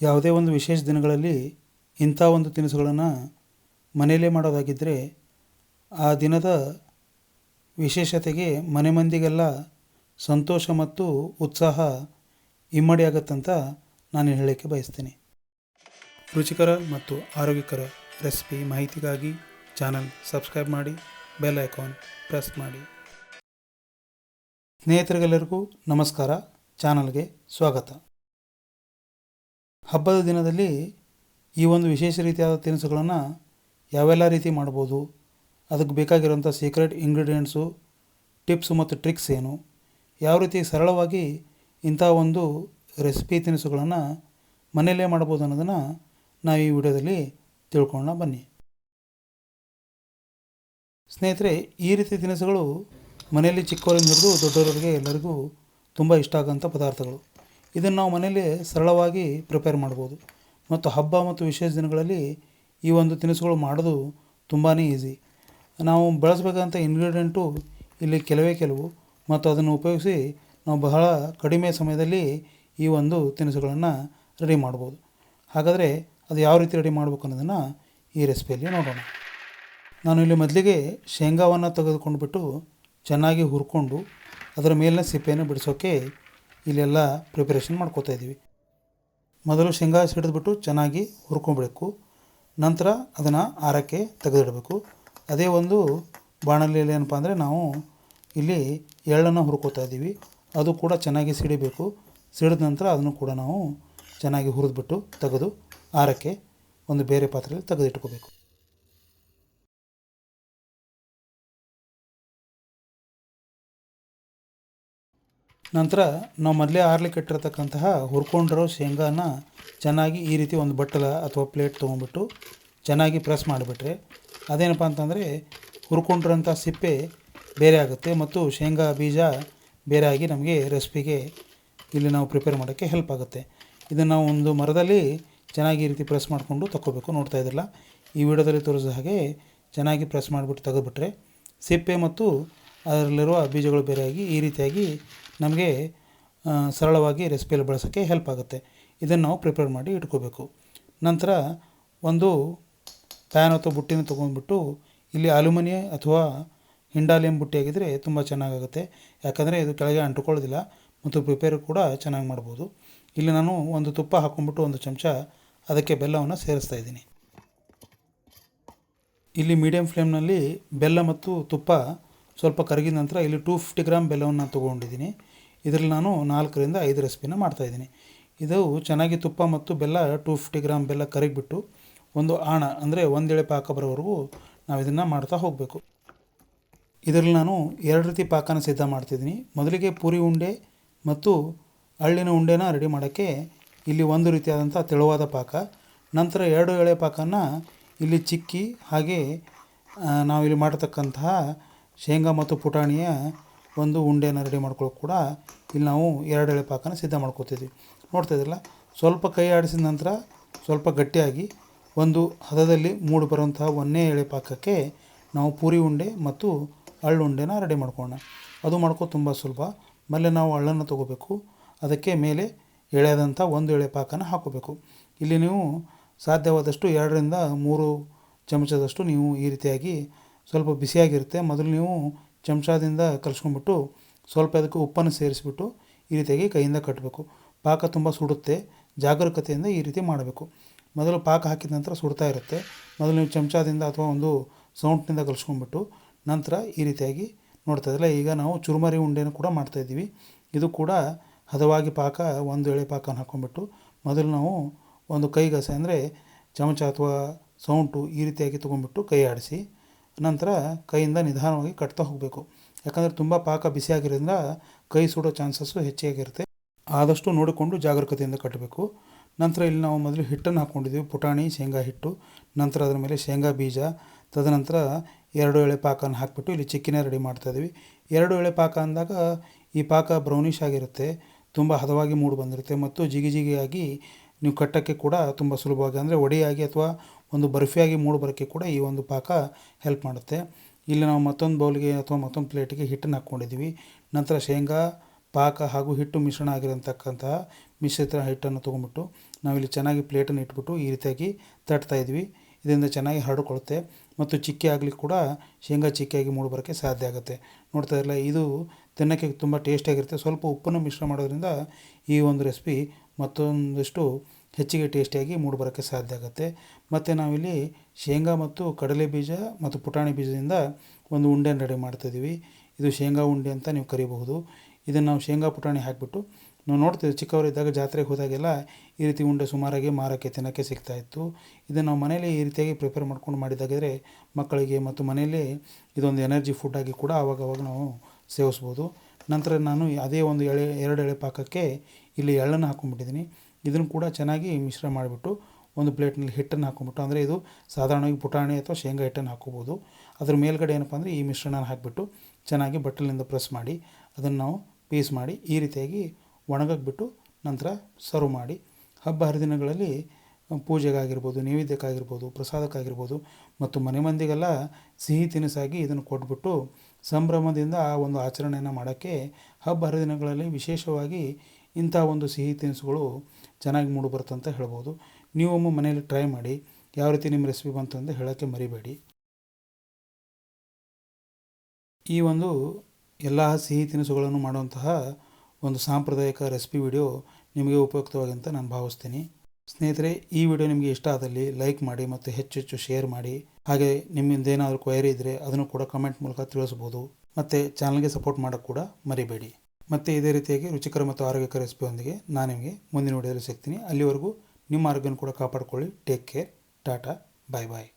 ಯಾವುದೇ ಒಂದು ವಿಶೇಷ ದಿನಗಳಲ್ಲಿ ಇಂಥ ಒಂದು ತಿನಿಸುಗಳನ್ನು ಮನೆಯಲ್ಲೇ ಮಾಡೋದಾಗಿದ್ದರೆ ಆ ದಿನದ ವಿಶೇಷತೆಗೆ ಮನೆ ಮಂದಿಗೆಲ್ಲ ಸಂತೋಷ ಮತ್ತು ಉತ್ಸಾಹ ಇಮ್ಮಡಿಯಾಗತ್ತಂತ ನಾನು ಹೇಳಲಿಕ್ಕೆ ಬಯಸ್ತೀನಿ. ರುಚಿಕರ ಮತ್ತು ಆರೋಗ್ಯಕರ ರೆಸಿಪಿ ಮಾಹಿತಿಗಾಗಿ ಚಾನಲ್ ಸಬ್ಸ್ಕ್ರೈಬ್ ಮಾಡಿ, ಬೆಲ್ ಐಕಾನ್ ಪ್ರೆಸ್ ಮಾಡಿ. ಸ್ನೇಹಿತರಿಗೆಲ್ಲರಿಗೂ ನಮಸ್ಕಾರ, ಚಾನಲ್ಗೆ ಸ್ವಾಗತ. ಹಬ್ಬದ ದಿನದಲ್ಲಿ ಈ ಒಂದು ವಿಶೇಷ ರೀತಿಯಾದ ತಿನಿಸುಗಳನ್ನು ಯಾವೆಲ್ಲ ರೀತಿ ಮಾಡ್ಬೋದು, ಅದಕ್ಕೆ ಬೇಕಾಗಿರೋಂಥ ಸೀಕ್ರೆಟ್ ಇಂಗ್ರೀಡಿಯೆಂಟ್ಸು, ಟಿಪ್ಸು ಮತ್ತು ಟ್ರಿಕ್ಸ್ ಏನು, ಯಾವ ರೀತಿ ಸರಳವಾಗಿ ಇಂಥ ಒಂದು ರೆಸಿಪಿ ತಿನಿಸುಗಳನ್ನು ಮನೆಯಲ್ಲೇ ಮಾಡ್ಬೋದು ಅನ್ನೋದನ್ನು ನಾವು ಈ ವಿಡಿಯೋದಲ್ಲಿ ತಿಳ್ಕೊಳ್ಳೋಣ ಬನ್ನಿ. ಸ್ನೇಹಿತರೆ, ಈ ರೀತಿ ತಿನಿಸುಗಳು ಮನೆಯಲ್ಲಿ ಚಿಕ್ಕವರಿಂದ ಹಿಡಿದು ದೊಡ್ಡವರಿಗೆ ಎಲ್ಲರಿಗೂ ತುಂಬ ಇಷ್ಟ ಆಗೋಂಥ ಪದಾರ್ಥಗಳು. ಇದನ್ನು ನಾವು ಮನೆಯಲ್ಲೇ ಸರಳವಾಗಿ ಪ್ರಿಪೇರ್ ಮಾಡ್ಬೋದು ಮತ್ತು ಹಬ್ಬ ಮತ್ತು ವಿಶೇಷ ದಿನಗಳಲ್ಲಿ ಈ ಒಂದು ತಿನಿಸುಗಳು ಮಾಡೋದು ತುಂಬಾ ಈಸಿ. ನಾವು ಬಳಸಬೇಕಂತ ಇಂಗ್ರೀಡಿಯೆಂಟು ಇಲ್ಲಿ ಕೆಲವು ಮತ್ತು ಅದನ್ನು ಉಪಯೋಗಿಸಿ ನಾವು ಬಹಳ ಕಡಿಮೆ ಸಮಯದಲ್ಲಿ ಈ ಒಂದು ತಿನಿಸುಗಳನ್ನು ರೆಡಿ ಮಾಡ್ಬೋದು. ಹಾಗಾದರೆ ಅದು ಯಾವ ರೀತಿ ರೆಡಿ ಮಾಡಬೇಕು ಅನ್ನೋದನ್ನು ಈ ರೆಸಿಪಿಯಲ್ಲಿ ನೋಡೋಣ. ನಾನು ಇಲ್ಲಿ ಮೊದಲಿಗೆ ಶೇಂಗಾವನ್ನು ತೆಗೆದುಕೊಂಡ್ಬಿಟ್ಟು ಚೆನ್ನಾಗಿ ಹುರ್ಕೊಂಡು ಅದರ ಮೇಲಿನ ಸಿಪ್ಪೆಯನ್ನು ಬಿಡಿಸೋಕ್ಕೆ ಇಲ್ಲೆಲ್ಲ ಪ್ರಿಪರೇಷನ್ ಮಾಡ್ಕೋತಾ ಇದ್ದೀವಿ. ಮೊದಲು ಶೇಂಗಾ ಸಿಡಿದ್ಬಿಟ್ಟು ಚೆನ್ನಾಗಿ ಹುರ್ಕೊಂಡ್ಬಿಡಬೇಕು. ನಂತರ ಅದನ್ನು ಆರಕ್ಕೆ ತೆಗೆದಿಡಬೇಕು. ಅದೇ ಒಂದು ಬಾಣಲೆಯಲ್ಲಿ ಏನಪ್ಪ ಅಂದರೆ ನಾವು ಇಲ್ಲಿ ಎಳ್ಳನ್ನು ಹುರ್ಕೋತಾ ಇದ್ದೀವಿ. ಅದು ಕೂಡ ಚೆನ್ನಾಗಿ ಸಿಡಿಬೇಕು. ಸಿಡಿದ ನಂತರ ಅದನ್ನು ಕೂಡ ನಾವು ಚೆನ್ನಾಗಿ ಹುರಿದ್ಬಿಟ್ಟು ತೆಗೆದು ಆರಕ್ಕೆ ಒಂದು ಬೇರೆ ಪಾತ್ರೆಯಲ್ಲಿ ತೆಗೆದಿಟ್ಕೋಬೇಕು. ನಂತರ ನಾವು ಮೊದಲೇ ಆರ್ಲಿಕ್ಕೆ ಇಟ್ಟಿರ್ತಕ್ಕಂತಹ ಹುರ್ಕೊಂಡಿರೋ ಶೇಂಗಾನ ಚೆನ್ನಾಗಿ ಈ ರೀತಿ ಒಂದು ಬಟ್ಟಲ ಅಥವಾ ಪ್ಲೇಟ್ ತೊಗೊಂಡ್ಬಿಟ್ಟು ಚೆನ್ನಾಗಿ ಪ್ರೆಸ್ ಮಾಡಿಬಿಟ್ರೆ ಅದೇನಪ್ಪ ಅಂತಂದರೆ ಹುರ್ಕೊಂಡಿರೋಂಥ ಸಿಪ್ಪೆ ಬೇರೆ ಆಗುತ್ತೆ ಮತ್ತು ಶೇಂಗಾ ಬೀಜ ಬೇರೆ ಆಗಿ ನಮಗೆ ರೆಸಿಪಿಗೆ ಇಲ್ಲಿ ನಾವು ಪ್ರಿಪೇರ್ ಮಾಡೋಕ್ಕೆ ಹೆಲ್ಪ್ ಆಗುತ್ತೆ. ಇದನ್ನು ನಾವು ಒಂದು ಮರದಲ್ಲಿ ಚೆನ್ನಾಗಿ ಈ ರೀತಿ ಪ್ರೆಸ್ ಮಾಡಿಕೊಂಡು ತಗೋಬೇಕು. ನೋಡ್ತಾ ಇದ್ದಿಲ್ಲ, ಈ ವಿಡಿಯೋದಲ್ಲಿ ತೋರಿಸಿದ ಹಾಗೆ ಚೆನ್ನಾಗಿ ಪ್ರೆಸ್ ಮಾಡಿಬಿಟ್ಟು ತೆಗೆದುಬಿಟ್ರೆ ಸಿಪ್ಪೆ ಮತ್ತು ಅದರಲ್ಲಿರುವ ಬೀಜಗಳು ಬೇರೆಯಾಗಿ ಈ ರೀತಿಯಾಗಿ ನಮಗೆ ಸರಳವಾಗಿ ರೆಸಿಪಿಯಲ್ಲಿ ಬಳಸೋಕ್ಕೆ ಹೆಲ್ಪ್ ಆಗುತ್ತೆ. ಇದನ್ನು ನಾವು ಪ್ರಿಪೇರ್ ಮಾಡಿ ಇಟ್ಕೋಬೇಕು. ನಂತರ ಒಂದು ಪ್ಯಾನ್ ಅಥವಾ ಬುಟ್ಟಿನ ತೊಗೊಂಡ್ಬಿಟ್ಟು ಇಲ್ಲಿ ಅಲ್ಯೂಮಿನಿಯ ಅಥವಾ ಹಿಂಡಾಲಿಯಂ ಬುಟ್ಟಿ ಆಗಿದ್ದರೆ ತುಂಬ ಚೆನ್ನಾಗಾಗುತ್ತೆ. ಯಾಕಂದರೆ ಇದು ಕೆಳಗೆ ಅಂಟ್ಕೊಳ್ಳೋದಿಲ್ಲ ಮತ್ತು ಪ್ರಿಪೇರ್ ಕೂಡ ಚೆನ್ನಾಗಿ ಮಾಡ್ಬೋದು. ಇಲ್ಲಿ ನಾನು ಒಂದು ತುಪ್ಪ ಹಾಕ್ಕೊಂಡ್ಬಿಟ್ಟು ಒಂದು ಚಮಚ ಅದಕ್ಕೆ ಬೆಲ್ಲವನ್ನು ಸೇರಿಸ್ತಾ ಇದ್ದೀನಿ. ಇಲ್ಲಿ ಮೀಡಿಯಮ್ ಫ್ಲೇಮ್ನಲ್ಲಿ ಬೆಲ್ಲ ಮತ್ತು ತುಪ್ಪ ಸ್ವಲ್ಪ ಕರಗಿದ ನಂತರ ಇಲ್ಲಿ 250 ಗ್ರಾಮ್ ಬೆಲ್ಲವನ್ನು ತೊಗೊಂಡಿದ್ದೀನಿ. ಇದರಲ್ಲಿ ನಾನು 4 ರಿಂದ 5 ರೆಸಿಪಿನ ಮಾಡ್ತಾಯಿದ್ದೀನಿ. ಇದು ಚೆನ್ನಾಗಿ ತುಪ್ಪ ಮತ್ತು ಬೆಲ್ಲ 250 ಗ್ರಾಮ್ ಬೆಲ್ಲ ಕರಗಿಬಿಟ್ಟು ಒಂದು ಆಣ ಅಂದರೆ ಒಂದೆಳೆ ಪಾಕ ಬರೋವರೆಗೂ ನಾವು ಇದನ್ನು ಮಾಡ್ತಾ ಹೋಗಬೇಕು. ಇದರಲ್ಲಿ ನಾನು 2 ರೀತಿ ಪಾಕನ ಸಿದ್ಧ ಮಾಡ್ತಿದ್ದೀನಿ. ಮೊದಲಿಗೆ ಪೂರಿ ಉಂಡೆ ಮತ್ತು ಅಳ್ಳಿನ ಉಂಡೆನ ರೆಡಿ ಮಾಡೋಕ್ಕೆ ಇಲ್ಲಿ ಒಂದು ರೀತಿಯಾದಂಥ ತೆಳುವಾದ ಪಾಕ, ನಂತರ 2 ಎಳೆ ಪಾಕನ ಇಲ್ಲಿ ಚಿಕ್ಕಿ ಹಾಗೆ ನಾವಿಲ್ಲಿ ಮಾಡತಕ್ಕಂತಹ ಶೇಂಗಾ ಮತ್ತು ಪುಟಾಣಿಯ ಒಂದು ಉಂಡೆನ ರೆಡಿ ಮಾಡ್ಕೊಳ್ಳೋಕೆ ಕೂಡ ಇಲ್ಲಿ ನಾವು 2 ಎಳೆ ಪಾಕನ ಸಿದ್ಧ ಮಾಡ್ಕೋತಿದ್ವಿ. ನೋಡ್ತಾ ಇದ್ರಲ್ಲ, ಸ್ವಲ್ಪ ಕೈ ಆಡಿಸಿದ ನಂತರ ಸ್ವಲ್ಪ ಗಟ್ಟಿಯಾಗಿ ಒಂದು ಹದದಲ್ಲಿ ಮೂಡಿ ಬರುವಂತಹ 1ನೇ ಎಳೆ ಪಾಕಕ್ಕೆ ನಾವು ಪೂರಿ ಉಂಡೆ ಮತ್ತು ಅಳ್ಳು ಉಂಡೆನ ರೆಡಿ ಮಾಡ್ಕೊಳ್ಳೋಣ. ಅದು ಮಾಡ್ಕೋದು ತುಂಬ ಸುಲಭ. ಮೇಲೆ ನಾವು ಅಳ್ಳನ್ನು ತೊಗೋಬೇಕು, ಅದಕ್ಕೆ ಮೇಲೆ ಎಳೆಯಾದಂಥ 1 ಎಳೆ ಪಾಕನ ಹಾಕೋಬೇಕು. ಇಲ್ಲಿ ನೀವು ಸಾಧ್ಯವಾದಷ್ಟು 2 ರಿಂದ 3 ಚಮಚದಷ್ಟು ನೀವು ಈ ರೀತಿಯಾಗಿ ಸ್ವಲ್ಪ ಬಿಸಿಯಾಗಿರುತ್ತೆ. ಮೊದಲು ನೀವು ಚಮಚದಿಂದ ಕಲಿಸ್ಕೊಂಡ್ಬಿಟ್ಟು ಸ್ವಲ್ಪ ಅದಕ್ಕೆ ಉಪ್ಪನ್ನು ಸೇರಿಸಿಬಿಟ್ಟು ಈ ರೀತಿಯಾಗಿ ಕೈಯಿಂದ ಕಟ್ಟಬೇಕು. ಪಾಕ ತುಂಬ ಸುಡುತ್ತೆ, ಜಾಗರೂಕತೆಯಿಂದ ಈ ರೀತಿ ಮಾಡಬೇಕು. ಮೊದಲು ಪಾಕ ಹಾಕಿದ ನಂತರ ಸುಡ್ತಾ ಇರುತ್ತೆ. ಮೊದಲು ನೀವು ಚಮಚದಿಂದ ಅಥವಾ ಒಂದು ಸೌಂಟ್ನಿಂದ ಕಲಿಸ್ಕೊಂಡ್ಬಿಟ್ಟು ನಂತರ ಈ ರೀತಿಯಾಗಿ ನೋಡ್ತಾ ಇದ್ದಿಲ್ಲ. ಈಗ ನಾವು ಚುರುಮರಿ ಉಂಡೆನೂ ಕೂಡ ಮಾಡ್ತಾಯಿದ್ದೀವಿ. ಇದು ಕೂಡ ಹದವಾಗಿ ಪಾಕ 1 ಎಳೆ ಪಾಕನ ಹಾಕ್ಕೊಂಡ್ಬಿಟ್ಟು ಮೊದಲು ನಾವು ಒಂದು ಕೈಗಸೆ ಅಂದರೆ ಚಮಚ ಅಥವಾ ಸೌಂಟು ಈ ರೀತಿಯಾಗಿ ತೊಗೊಂಡ್ಬಿಟ್ಟು ಕೈ ಆಡಿಸಿ ನಂತರ ಕೈಯಿಂದ ನಿಧಾನವಾಗಿ ಕಟ್ತಾ ಹೋಗಬೇಕು. ಯಾಕಂದರೆ ತುಂಬ ಪಾಕ ಬಿಸಿಯಾಗಿರೋದ್ರಿಂದ ಕೈ ಸುಡೋ ಚಾನ್ಸಸ್ಸು ಹೆಚ್ಚಾಗಿರುತ್ತೆ. ಆದಷ್ಟು ನೋಡಿಕೊಂಡು ಜಾಗರೂಕತೆಯಿಂದ ಕಟ್ಟಬೇಕು. ನಂತರ ಇಲ್ಲಿ ನಾವು ಮೊದಲು ಹಿಟ್ಟನ್ನು ಹಾಕ್ಕೊಂಡಿದ್ದೀವಿ, ಪುಟಾಣಿ ಶೇಂಗಾ ಹಿಟ್ಟು. ನಂತರ ಅದರ ಮೇಲೆ ಶೇಂಗಾ ಬೀಜ, ತದನಂತರ 2 ಎಳೆ ಪಾಕನ ಹಾಕಿಬಿಟ್ಟು ಇಲ್ಲಿ ಚಿಕ್ಕಿನ ರೆಡಿ ಮಾಡ್ತಾಯಿದ್ದೀವಿ. 2 ಎಳೆ ಪಾಕ ಅಂದಾಗ ಈ ಪಾಕ ಬ್ರೌನಿಷ್ ಆಗಿರುತ್ತೆ, ತುಂಬ ಹದವಾಗಿ ಮೂಡಿ ಬಂದಿರುತ್ತೆ ಮತ್ತು ಜಿಗಿಯಾಗಿ ನೀವು ಕಟ್ಟೋಕ್ಕೆ ಕೂಡ ತುಂಬ ಸುಲಭವಾಗಿ ಅಂದರೆ ಒಡೆಯಾಗಿ ಅಥವಾ ಒಂದು ಬರ್ಫಿಯಾಗಿ ಮೂಡಿ ಬರೋಕ್ಕೆ ಕೂಡ ಈ ಒಂದು ಪಾಕ ಹೆಲ್ಪ್ ಮಾಡುತ್ತೆ. ಇಲ್ಲಿ ನಾವು ಮತ್ತೊಂದು ಬೌಲ್ಗೆ ಅಥವಾ ಮತ್ತೊಂದು ಪ್ಲೇಟಿಗೆ ಹಿಟ್ಟನ್ನು ಹಾಕ್ಕೊಂಡಿದ್ದೀವಿ. ನಂತರ ಶೇಂಗಾ ಪಾಕ ಹಾಗೂ ಹಿಟ್ಟು ಮಿಶ್ರಣ ಆಗಿರತಕ್ಕಂತಹ ಮಿಶ್ರಿತ ಹಿಟ್ಟನ್ನು ತೊಗೊಂಬಿಟ್ಟು ನಾವಿಲ್ಲಿ ಚೆನ್ನಾಗಿ ಪ್ಲೇಟನ್ನು ಇಟ್ಬಿಟ್ಟು ಈ ರೀತಿಯಾಗಿ ತಟ್ತಾಯಿದ್ವಿ. ಇದರಿಂದ ಚೆನ್ನಾಗಿ ಹರಡಿಕೊಳ್ಳುತ್ತೆ ಮತ್ತು ಚಿಕ್ಕಿ ಆಗಲಿಕ್ಕೆ ಕೂಡ ಶೇಂಗಾ ಚಿಕ್ಕಿಯಾಗಿ ಮೂಡಿಬರೋಕ್ಕೆ ಸಾಧ್ಯ ಆಗುತ್ತೆ. ನೋಡ್ತಾ ಇರಲ್ಲ, ಇದು ತಿನ್ನೋಕ್ಕೆ ತುಂಬ ಟೇಸ್ಟಿಯಾಗಿರುತ್ತೆ. ಸ್ವಲ್ಪ ಉಪ್ಪನ್ನು ಮಿಶ್ರ ಮಾಡೋದ್ರಿಂದ ಈ ಒಂದು ರೆಸಿಪಿ ಮತ್ತೊಂದಷ್ಟು ಹೆಚ್ಚಿಗೆ ಟೇಸ್ಟಿಯಾಗಿ ಮೂಡಿಬರೋಕ್ಕೆ ಸಾಧ್ಯ ಆಗುತ್ತೆ. ಮತ್ತು ನಾವಿಲ್ಲಿ ಶೇಂಗಾ ಮತ್ತು ಕಡಲೆ ಬೀಜ ಮತ್ತು ಪುಟಾಣಿ ಬೀಜದಿಂದ ಒಂದು ಉಂಡೆಯನ್ನು ರೆಡಿ ಮಾಡ್ತಾಯಿದ್ದೀವಿ. ಇದು ಶೇಂಗಾ ಉಂಡೆ ಅಂತ ನೀವು ಕರಿಬಹುದು. ಇದನ್ನು ನಾವು ಶೇಂಗಾ ಪುಟಾಣಿ ಹಾಕಿಬಿಟ್ಟು ನಾವು ನೋಡ್ತೀವಿ, ಚಿಕ್ಕವರಿದ್ದಾಗ ಜಾತ್ರೆಗೆ ಹೋದಾಗೆಲ್ಲ ಈ ರೀತಿ ಉಂಡೆ ಸುಮಾರಾಗಿ ಮಾರೋಕ್ಕೆ ತಿನ್ನೋಕ್ಕೆ ಸಿಗ್ತಾಯಿತ್ತು. ಇದನ್ನು ನಾವು ಮನೇಲಿ ಈ ರೀತಿಯಾಗಿ ಪ್ರಿಪೇರ್ ಮಾಡ್ಕೊಂಡು ಮಾಡಿದಾಗಿದ್ರೆ ಮಕ್ಕಳಿಗೆ ಮತ್ತು ಮನೆಯಲ್ಲೇ ಇದೊಂದು ಎನರ್ಜಿ ಫುಡ್ಡಾಗಿ ಕೂಡ ಆವಾಗವಾಗ ನಾವು ಸೇವಿಸ್ಬೋದು. ನಂತರ ನಾನು ಅದೇ ಒಂದು 2 ಎಳೆ ಪಾಕಕ್ಕೆ ಇಲ್ಲಿ ಎಳ್ಳನ್ನು ಹಾಕ್ಕೊಂಡ್ಬಿಟ್ಟಿದ್ದೀನಿ. ಇದನ್ನು ಕೂಡ ಚೆನ್ನಾಗಿ ಮಿಶ್ರ ಮಾಡಿಬಿಟ್ಟು ಒಂದು ಪ್ಲೇಟ್ನಲ್ಲಿ ಹಿಟ್ಟನ್ನು ಹಾಕ್ಕೊಂಬಿಟ್ಟು, ಅಂದರೆ ಇದು ಸಾಧಾರಣವಾಗಿ ಪುಟಾಣಿ ಅಥವಾ ಶೇಂಗಾ ಹಿಟ್ಟನ್ನು ಹಾಕ್ಕೋಬೋದು. ಅದ್ರ ಮೇಲ್ಗಡೆ ಏನಪ್ಪ ಅಂದರೆ ಈ ಮಿಶ್ರಣನ ಹಾಕಿಬಿಟ್ಟು ಚೆನ್ನಾಗಿ ಬಟ್ಟಲಿನಿಂದ ಪ್ರೆಸ್ ಮಾಡಿ ಅದನ್ನು ನಾವು ಪೀಸ್ ಮಾಡಿ ಈ ರೀತಿಯಾಗಿ ಒಣಗಕ್ಕೆ ಬಿಟ್ಟು ನಂತರ ಸರ್ವ್ ಮಾಡಿ ಹಬ್ಬ ಹರಿದಿನಗಳಲ್ಲಿ ಪೂಜೆಗಾಗಿರ್ಬೋದು, ನೈವೇದ್ಯಕ್ಕಾಗಿರ್ಬೋದು, ಪ್ರಸಾದಕ್ಕಾಗಿರ್ಬೋದು ಮತ್ತು ಮನೆ ಮಂದಿಗೆಲ್ಲ ಸಿಹಿ ತಿನಿಸಾಗಿ ಇದನ್ನು ಕೊಟ್ಬಿಟ್ಟು ಸಂಭ್ರಮದಿಂದ ಆ ಒಂದು ಆಚರಣೆಯನ್ನು ಮಾಡೋಕ್ಕೆ ಹಬ್ಬ ಹರಿದಿನಗಳಲ್ಲಿ ವಿಶೇಷವಾಗಿ ಇಂಥ ಒಂದು ಸಿಹಿ ತಿನಿಸುಗಳು ಚೆನ್ನಾಗಿ ಮೂಡಿಬರುತ್ತೆ ಅಂತ ಹೇಳ್ಬೋದು. ನೀವೊಮ್ಮೆ ಮನೆಯಲ್ಲಿ ಟ್ರೈ ಮಾಡಿ, ಯಾವ ರೀತಿ ನಿಮ್ಮ ರೆಸಿಪಿ ಬಂತು ಅಂತ ಹೇಳೋಕ್ಕೆ ಮರಿಬೇಡಿ. ಈ ಒಂದು ಎಲ್ಲ ಸಿಹಿ ತಿನಿಸುಗಳನ್ನು ಮಾಡುವಂತಹ ಒಂದು ಸಾಂಪ್ರದಾಯಿಕ ರೆಸಿಪಿ ವಿಡಿಯೋ ನಿಮಗೆ ಉಪಯುಕ್ತವಾಗಿ ಅಂತ ನಾನು ಭಾವಿಸ್ತೀನಿ. ಸ್ನೇಹಿತರೆ, ಈ ವಿಡಿಯೋ ನಿಮಗೆ ಇಷ್ಟ ಆದಲ್ಲಿ ಲೈಕ್ ಮಾಡಿ ಮತ್ತು ಹೆಚ್ಚು ಶೇರ್ ಮಾಡಿ. ಹಾಗೆ ನಿಮ್ಮಿಂದ ಏನಾದರೂ ಕ್ವೈರಿ ಇದ್ದರೆ ಅದನ್ನು ಕೂಡ ಕಮೆಂಟ್ ಮೂಲಕ ತಿಳಿಸ್ಬೋದು. ಮತ್ತು ಚಾನಲ್ಗೆ ಸಪೋರ್ಟ್ ಮಾಡೋಕ್ಕೆ ಕೂಡ ಮರಿಬೇಡಿ. ಮತ್ತು ಇದೇ ರೀತಿಯಾಗಿ ರುಚಿಕರ ಮತ್ತು ಆರೋಗ್ಯಕರ ರೆಸಿಪಿಯೊಂದಿಗೆ ನಾನು ನಿಮಗೆ ಮುಂದಿನ ವಿಡಿಯೋದಲ್ಲಿ ಸಿಗ್ತೀನಿ. ಅಲ್ಲಿವರೆಗೂ ನಿಮ್ಮ ಆರೋಗ್ಯನ ಕೂಡ ಕಾಪಾಡಿಕೊಳ್ಳಿ. Take care. ಟಾಟಾ. ಬಾಯ್ ಬಾಯ್.